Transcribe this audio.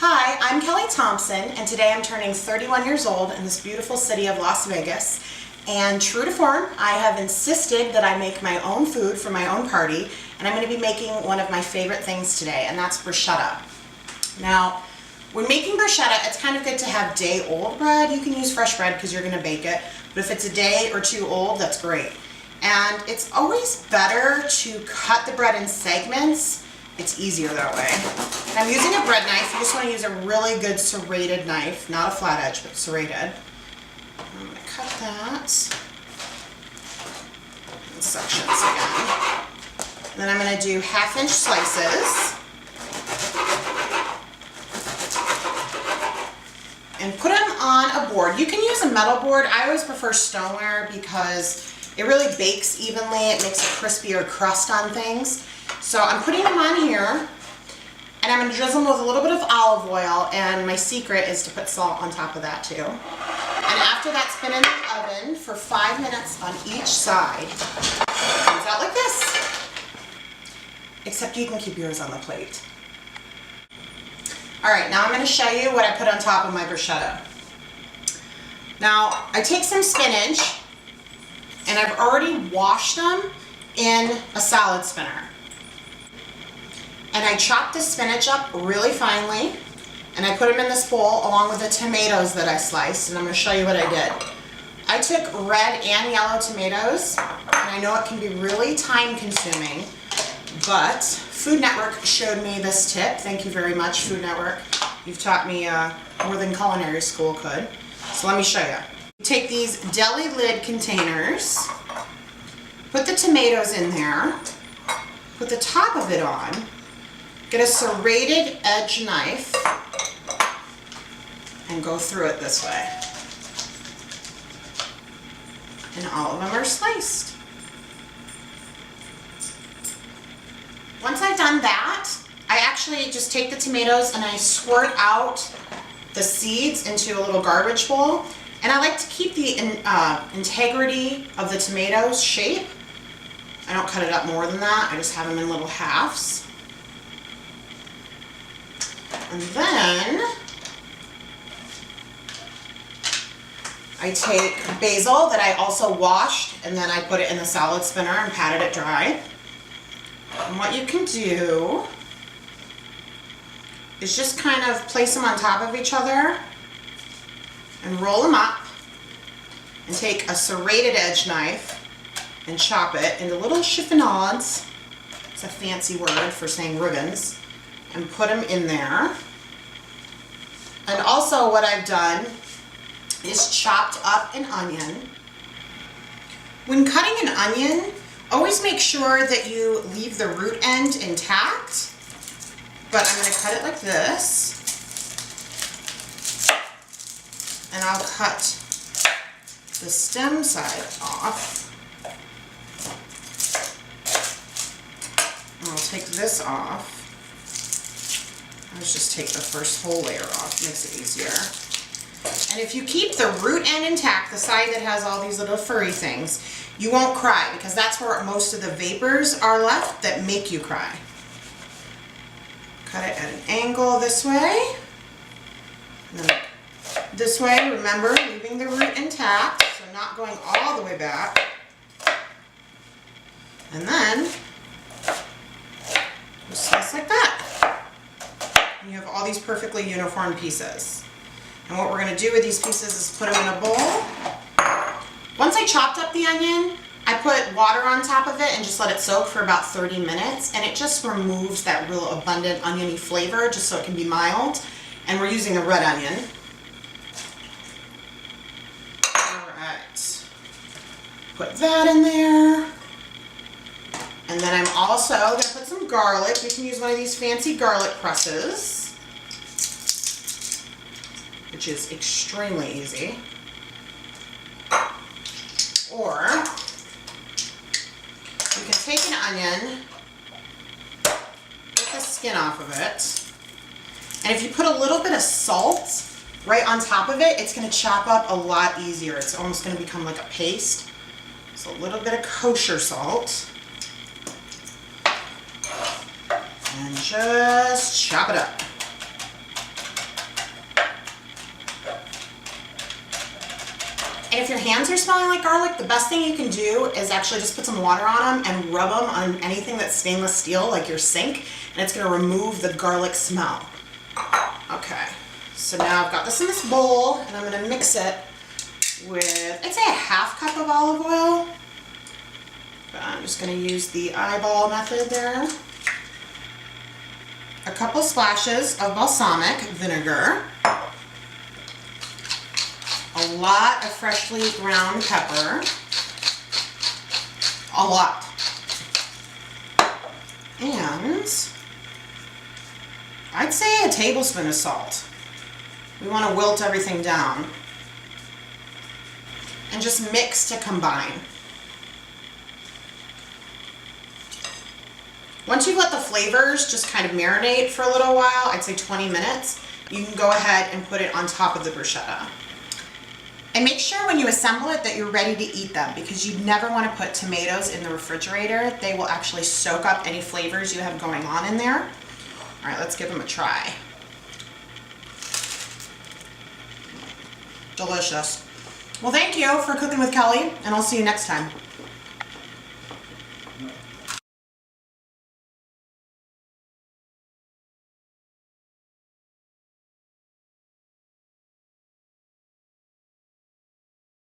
Hi, I'm Kelly Thompson, and today I'm turning 31 years old in this beautiful city of Las Vegas. And true to form, I have insisted that I make my own food for my own party, and I'm going to be making one of my favorite things today, and that's bruschetta. Now, when making bruschetta, it's kind of good to have day-old bread. You can use fresh bread because you're going to bake it, but if it's a day or two old, that's great. And it's always better to cut the bread in segments. It's easier that way. And I'm using a bread knife. You just want to use a really good serrated knife, not a flat edge, but serrated. I'm going to cut that in sections again. And then I'm going to do 1/2-inch slices and put them on a board. You can use a metal board. I always prefer stoneware because it really bakes evenly. It makes a crispier crust on things. So I'm putting them on here, and I'm going to drizzle them with a little bit of olive oil, and my secret is to put salt on top of that too. And after that's been in the oven for 5 minutes on each side, it comes out like this. Except you can keep yours on the plate. Alright, now I'm going to show you what I put on top of my bruschetta. Now, I take some spinach, and I've already washed them in a salad spinner. And I chopped the spinach up really finely, and I put them in this bowl along with the tomatoes that I sliced, and I'm going to show you what I did. I took red and yellow tomatoes, and I know it can be really time consuming, but Food Network showed me this tip. Thank you very much, Food Network. You've taught me more than culinary school could. So let me show you. Take these deli lid containers, put the tomatoes in there, put the top of it on, get a serrated edge knife, and go through it this way. And all of them are sliced. Once I've done that, I actually just take the tomatoes and I squirt out the seeds into a little garbage bowl. And I like to keep the integrity of the tomatoes shape. I don't cut it up more than that. I just have them in little halves. And then I take basil that I also washed, and then I put it in the salad spinner and patted it dry. And what you can do is just kind of place them on top of each other and roll them up, and take a serrated edge knife and chop it into little chiffonades. It's a fancy word for saying ribbons. And put them in there. And also what I've done is chopped up an onion. When cutting an onion, always make sure that you leave the root end intact. But I'm going to cut it like this. And I'll cut the stem side off. And I'll take this off. Let's just take the first whole layer off, makes it easier. And if you keep the root end intact, the side that has all these little furry things, you won't cry, because that's where most of the vapors are left that make you cry. Cut it at an angle this way. And then this way, remember, leaving the root intact, so not going all the way back. And then, just slice like that. You have all these perfectly uniform pieces. And what we're going to do with these pieces is put them in a bowl. Once I chopped up the onion, I put water on top of it and just let it soak for about 30 minutes. And it just removes that real abundant oniony flavor just so it can be mild. And we're using a red onion. Alright. Put that in there. And then I'm also going to put some garlic. You can use one of these fancy garlic presses, which is extremely easy. Or you can take an onion, get the skin off of it, and if you put a little bit of salt right on top of it, it's going to chop up a lot easier. It's almost going to become like a paste. So a little bit of kosher salt. And just chop it up. And if your hands are smelling like garlic, the best thing you can do is actually just put some water on them and rub them on anything that's stainless steel, like your sink, and it's gonna remove the garlic smell. Okay, so now I've got this in this bowl, and I'm gonna mix it with, I'd say, a half cup of olive oil. But I'm just gonna use the eyeball method there. A couple splashes of balsamic vinegar. A lot of freshly ground pepper. A lot. And I'd say a tablespoon of salt. We want to wilt everything down. And just mix to combine. Once you've let the flavors just kind of marinate for a little while, I'd say 20 minutes, you can go ahead and put it on top of the bruschetta. And make sure when you assemble it that you're ready to eat them, because you never want to put tomatoes in the refrigerator. They will actually soak up any flavors you have going on in there. All right, let's give them a try. Delicious. Well, thank you for cooking with Kelly, and I'll see you next time.